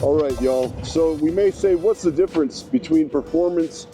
All right, y'all. So we may say, what's the difference between performance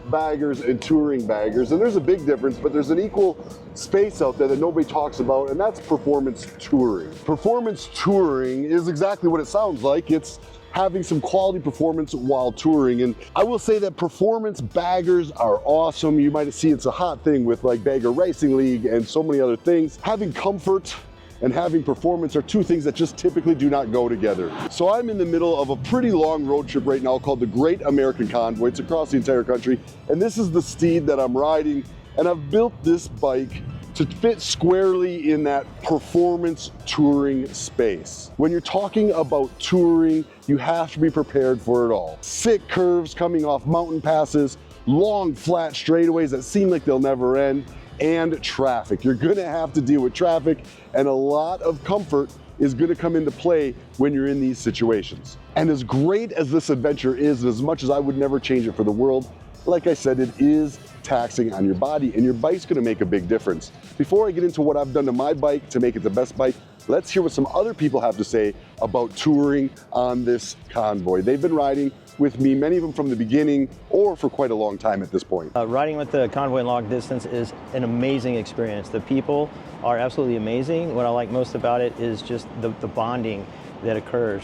baggers and touring baggers? And there's a big difference, but there's an equal space out there that nobody talks about, and that's performance touring. Performance touring is exactly what it sounds like. It's having some quality performance while touring. And I will say that performance baggers are awesome. You might see it's a hot thing with like Bagger Racing League and so many other things. Having comfort and having performance are two things that just typically do not go together. So I'm in the middle of a pretty long road trip right now called the Great American Convoy. It's across the entire country, and this is the steed that I'm riding, and I've built this bike to fit squarely in that performance touring space. When you're talking about touring, you have to be prepared for it all. Sick curves coming off mountain passes, long flat straightaways that seem like they'll never end, and traffic. You're gonna have to deal with traffic, and a lot of comfort is gonna come into play when you're in these situations. And as great as this adventure is, and as much as I would never change it for the world, like I said, it is taxing on your body, and your bike's gonna make a big difference. Before I get into what I've done to my bike to make it the best bike, let's hear what some other people have to say about touring on this convoy. They've been riding with me, many of them from the beginning or for quite a long time at this point. Riding with the convoy long distance is an amazing experience. The people are absolutely amazing. What I like most about it is just the bonding that occurs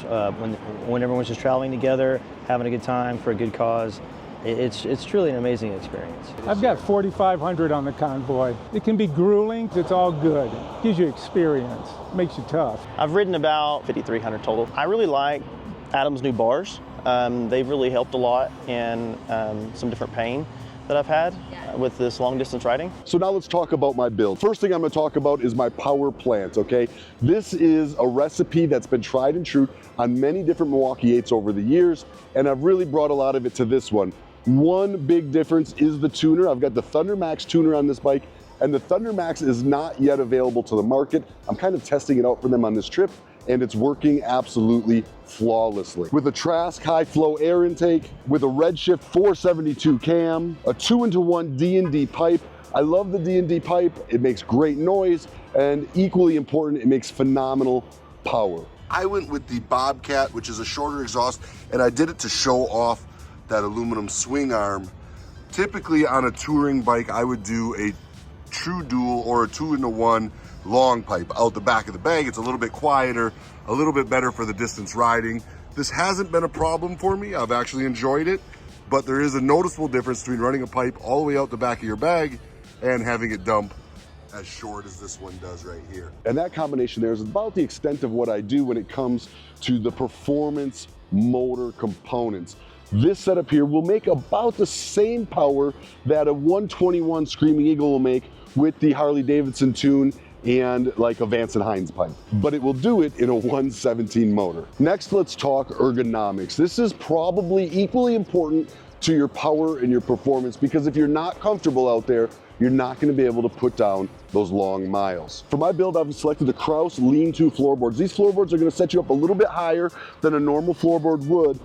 when everyone's just traveling together, having a good time for a good cause. It's truly an amazing experience. I've got 4,500 on the convoy. It can be grueling, it's all good. It gives you experience, makes you tough. I've ridden about 5,300 total. I really like Adam's new bars. They've really helped a lot in some different pain that I've had with this long distance riding. So now let's talk about my build. First thing I'm gonna talk about is my power plant, okay? This is a recipe that's been tried and true on many different Milwaukee 8s over the years, and I've really brought a lot of it to this one. One big difference is the tuner. I've got the Thunder Max tuner on this bike, and the Thunder Max is not yet available to the market. I'm kind of testing it out for them on this trip, and it's working absolutely flawlessly. With a Trask high flow air intake, with a Redshift 472 cam, a 2-into-1 D&D pipe. I love the D&D pipe. It makes great noise, and equally important, it makes phenomenal power. I went with the Bobcat, which is a shorter exhaust, and I did it to show off that aluminum swing arm. Typically on a touring bike, I would do a true dual or a 2-into-1 long pipe out the back of the bag. It's a little bit quieter, a little bit better for the distance riding. This hasn't been a problem for me. I've actually enjoyed it, but there is a noticeable difference between running a pipe all the way out the back of your bag and having it dump as short as this one does right here. And that combination there is about the extent of what I do when it comes to the performance motor components. This setup here will make about the same power that a 121 Screaming Eagle will make with the Harley Davidson tune and like a Vance & Hines pipe, but it will do it in a 117 motor. Next, let's talk ergonomics. This is probably equally important to your power and your performance, because if you're not comfortable out there, you're not gonna be able to put down those long miles. For my build, I've selected the Kraus lean-to floorboards. These floorboards are gonna set you up a little bit higher than a normal floorboard would,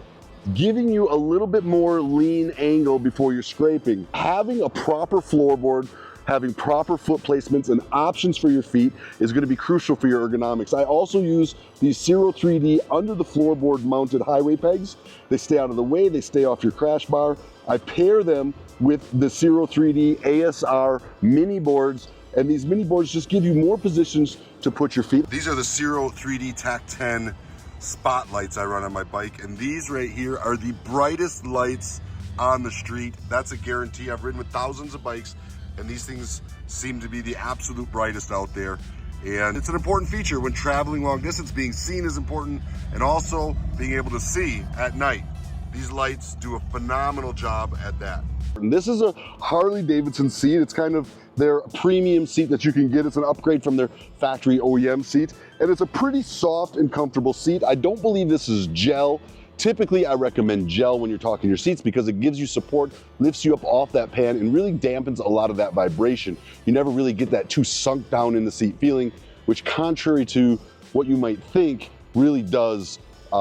giving you a little bit more lean angle before you're scraping. Having a proper floorboard, having proper foot placements and options for your feet is gonna be crucial for your ergonomics. I also use these Zero 3D under the floorboard mounted highway pegs. They stay out of the way, they stay off your crash bar. I pair them with the Zero 3D ASR mini boards, and these mini boards just give you more positions to put your feet. These are the Zero 3D TAC 10 spotlights I run on my bike, and these right here are the brightest lights on the street. That's a guarantee. I've ridden with thousands of bikes, and these things seem to be the absolute brightest out there. And it's an important feature when traveling long distance. Being seen is important, and also being able to see at night. These lights do a phenomenal job at that. And this is a Harley Davidson seat. It's kind of their premium seat that you can get. It's an upgrade from their factory OEM seat, and it's a pretty soft and comfortable seat. I don't believe this is gel. Typically, I recommend gel when you're talking your seats because it gives you support, lifts you up off that pan, and really dampens a lot of that vibration. You never really get that too sunk down in the seat feeling, which, contrary to what you might think, really does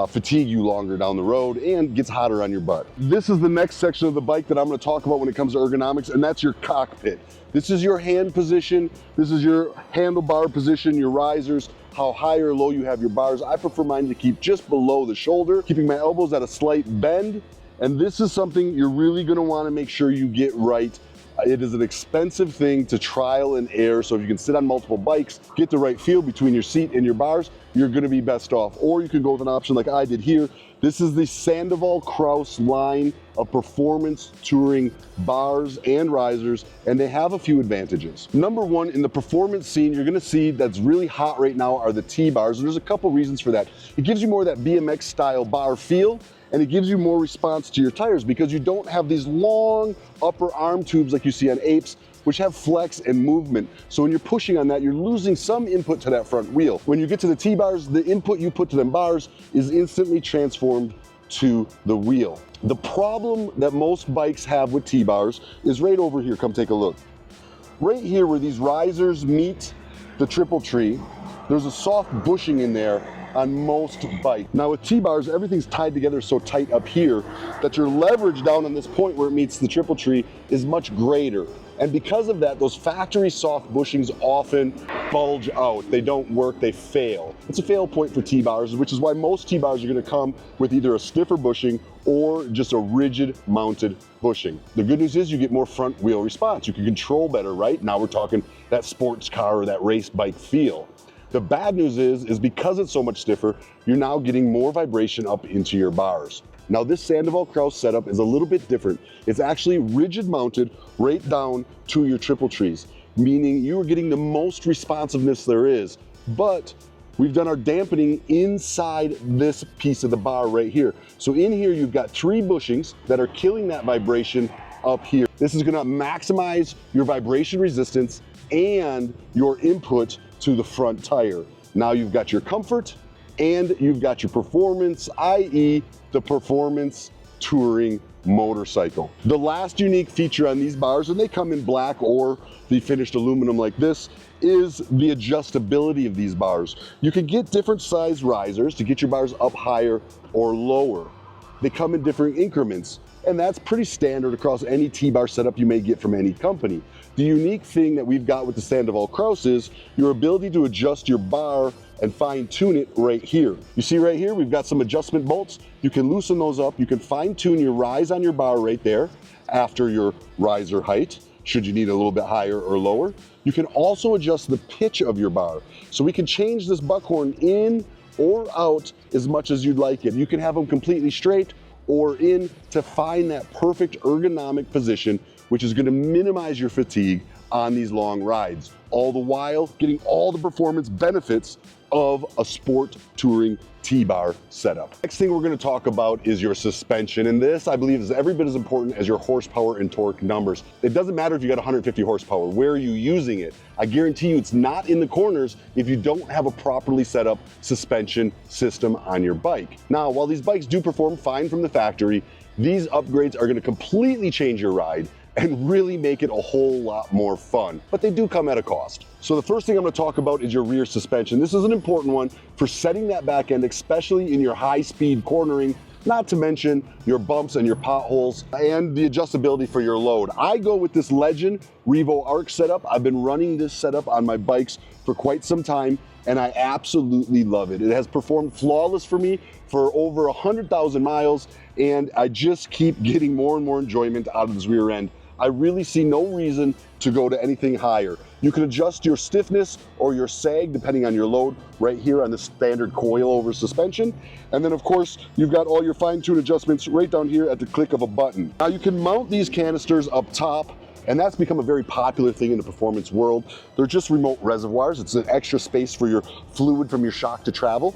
fatigue you longer down the road and gets hotter on your butt. This is the next section of the bike that I'm going to talk about when it comes to ergonomics, and that's your cockpit. This is your hand position, this is your handlebar position, your risers, how high or low you have your bars. I prefer mine to keep just below the shoulder, keeping my elbows at a slight bend. And this is something you're really gonna wanna make sure you get right. It is an expensive thing to trial and error, so if you can sit on multiple bikes, get the right feel between your seat and your bars, you're gonna be best off. Or you can go with an option like I did here. This is the Sandoval Kraus line of performance touring bars and risers, and they have a few advantages. Number one, in the performance scene, you're gonna see that's really hot right now are the T-bars, and there's a couple reasons for that. It gives you more of that BMX style bar feel, and it gives you more response to your tires because you don't have these long upper arm tubes like you see on apes, which have flex and movement. So when you're pushing on that, you're losing some input to that front wheel. When you get to the T-bars, the input you put to them bars is instantly transformed to the wheel. The problem that most bikes have with T-bars is right over here. Come take a look. Right here where these risers meet the triple tree, there's a soft bushing in there on most bikes. Now with T-bars, everything's tied together so tight up here that your leverage down on this point where it meets the triple tree is much greater. And because of that, those factory soft bushings often bulge out. They don't work, they fail. It's a fail point for T-bars, which is why most T-bars are gonna come with either a stiffer bushing or just a rigid mounted bushing. The good news is you get more front wheel response. You can control better, right? Now we're talking that sports car or that race bike feel. The bad news is because it's so much stiffer, you're now getting more vibration up into your bars. Now this Sandoval Kraus setup is a little bit different. It's actually rigid mounted right down to your triple trees, meaning you are getting the most responsiveness there is, but we've done our dampening inside this piece of the bar right here. So in here, you've got 3 bushings that are killing that vibration up here. This is gonna maximize your vibration resistance and your input to the front tire. Now you've got your comfort and you've got your performance, i.e. the performance touring motorcycle. The last unique feature on these bars, and they come in black or the finished aluminum like this, is the adjustability of these bars. You can get different size risers to get your bars up higher or lower. They come in different increments, and that's pretty standard across any T-bar setup you may get from any company. The unique thing that we've got with the Sandoval Kraus is your ability to adjust your bar and fine tune it right here. You see right here, we've got some adjustment bolts. You can loosen those up. You can fine tune your rise on your bar right there after your riser height, should you need a little bit higher or lower. You can also adjust the pitch of your bar. So we can change this buckhorn in or out as much as you'd like it. You can have them completely straight or in to find that perfect ergonomic position, which is gonna minimize your fatigue on these long rides, all the while getting all the performance benefits of a sport touring T-bar setup. Next thing we're gonna talk about is your suspension, and this, I believe, is every bit as important as your horsepower and torque numbers. It doesn't matter if you got 150 horsepower, where are you using it? I guarantee you it's not in the corners if you don't have a properly set up suspension system on your bike. Now, while these bikes do perform fine from the factory, these upgrades are gonna completely change your ride and really make it a whole lot more fun, but they do come at a cost. So the first thing I'm gonna talk about is your rear suspension. This is an important one for setting that back end, especially in your high speed cornering, not to mention your bumps and your potholes and the adjustability for your load. I go with this Legend Revo Arc setup. I've been running this setup on my bikes for quite some time, and I absolutely love it. It has performed flawless for me for over 100,000 miles, and I just keep getting more and more enjoyment out of this rear end. I really see no reason to go to anything higher. You can adjust your stiffness or your sag depending on your load right here on the standard coilover suspension. And then of course, you've got all your fine-tune adjustments right down here at the click of a button. Now you can mount these canisters up top, and that's become a very popular thing in the performance world. They're just remote reservoirs. It's an extra space for your fluid from your shock to travel.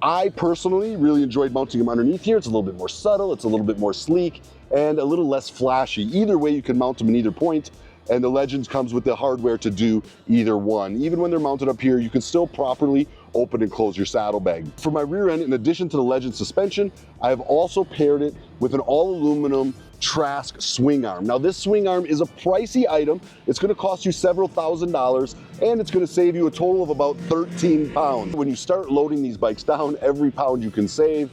I personally really enjoyed mounting them underneath here. It's a little bit more subtle, it's a little bit more sleek, and a little less flashy. Either way, you can mount them in either point, and the Legends comes with the hardware to do either one. Even when they're mounted up here, you can still properly open and close your saddlebag. For my rear end, in addition to the Legend suspension, I have also paired it with an all aluminum Trask swing arm. Now this swing arm is a pricey item. It's gonna cost you several $1,000s, and it's going to save you a total of about 13 pounds. When you start loading these bikes down, every pound you can save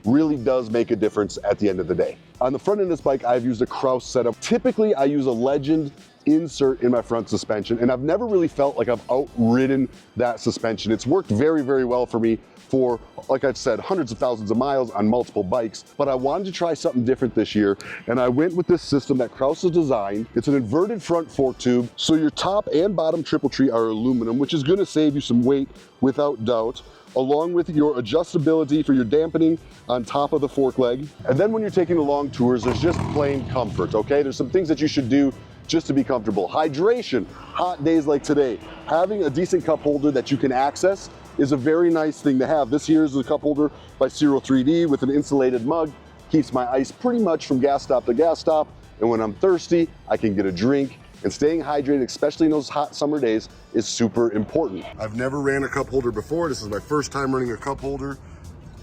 really does make a difference at the end of the day. On the front end of this bike, I've used a Kraus setup. Typically, I use a Legend insert in my front suspension, and I've never really felt like I've outridden that suspension. It's worked very, very well for me for, like I've said, hundreds of thousands of miles on multiple bikes, but I wanted to try something different this year, and I went with this system that Kraus has designed. It's an inverted front fork tube, so your top and bottom triple tree are aluminum, which is gonna save you some weight without doubt, along with your adjustability for your dampening on top of the fork leg. And then when you're taking the long tours, there's just plain comfort, okay? There's some things that you should do just to be comfortable. Hydration, hot days like today. Having a decent cup holder that you can access is a very nice thing to have. This here is a cup holder by 3D with an insulated mug. Keeps my ice pretty much from gas stop to gas stop. And when I'm thirsty, I can get a drink. And staying hydrated, especially in those hot summer days, is super important. I've never ran a cup holder before. This is my first time running a cup holder.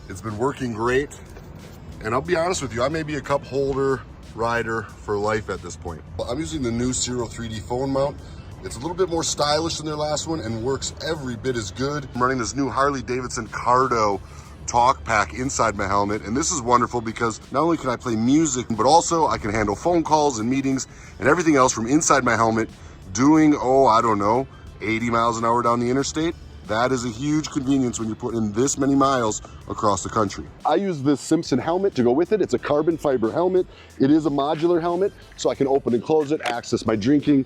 It's been working great. And I'll be honest with you, I may be a cup holder rider for life at this point. I'm using the new 3D phone mount. It's a little bit more stylish than their last one and works every bit as good. I'm running this new Harley Davidson Cardo talk pack inside my helmet, and this is wonderful because not only can I play music, but also I can handle phone calls and meetings and everything else from inside my helmet, doing, I don't know, 80 miles an hour down the interstate. That is a huge convenience when you're putting in this many miles across the country. I use this Simpson helmet to go with it. It's a carbon fiber helmet. It is a modular helmet, so I can open and close it, access my drinking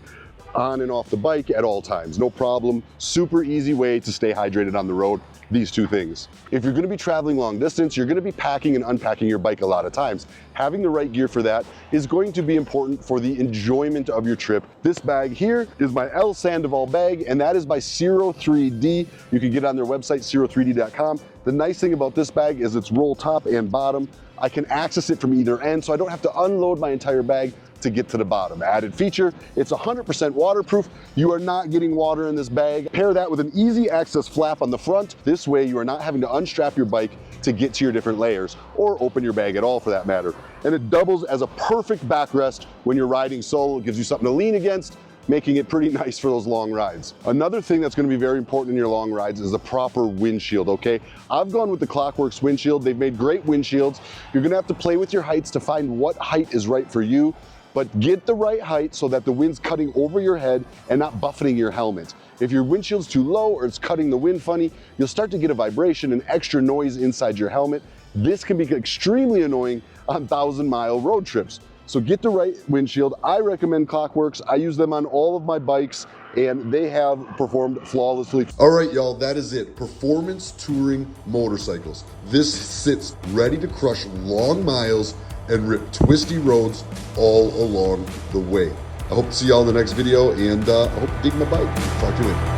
on and off the bike at all times, no problem. Super easy way to stay hydrated on the road, these two things. If you're gonna be traveling long distance, you're gonna be packing and unpacking your bike a lot of times. Having the right gear for that is going to be important for the enjoyment of your trip. This bag here is my L Sandoval bag, and that is by 3D. You can get on their website, 3D.com. The nice thing about this bag is it's roll top and bottom. I can access it from either end, so I don't have to unload my entire bag to get to the bottom. Added feature, it's 100% waterproof. You are not getting water in this bag. Pair that with an easy access flap on the front. This way you are not having to unstrap your bike to get to your different layers or open your bag at all for that matter. And it doubles as a perfect backrest when you're riding solo. It gives you something to lean against, making it pretty nice for those long rides. Another thing that's gonna be very important in your long rides is the proper windshield, okay? I've gone with the Clockworks windshield. They've made great windshields. You're gonna have to play with your heights to find what height is right for you, but get the right height so that the wind's cutting over your head and not buffeting your helmet. If your windshield's too low or it's cutting the wind funny, you'll start to get a vibration and extra noise inside your helmet. This can be extremely annoying on 1,000-mile road trips. So get the right windshield. I recommend Clockworks. I use them on all of my bikes and they have performed flawlessly. All right, y'all, that is it. Performance touring motorcycles. This sits ready to crush long miles and rip twisty roads all along the way. I hope to see y'all in the next video, and I hope you dig my bike. Talk to you later.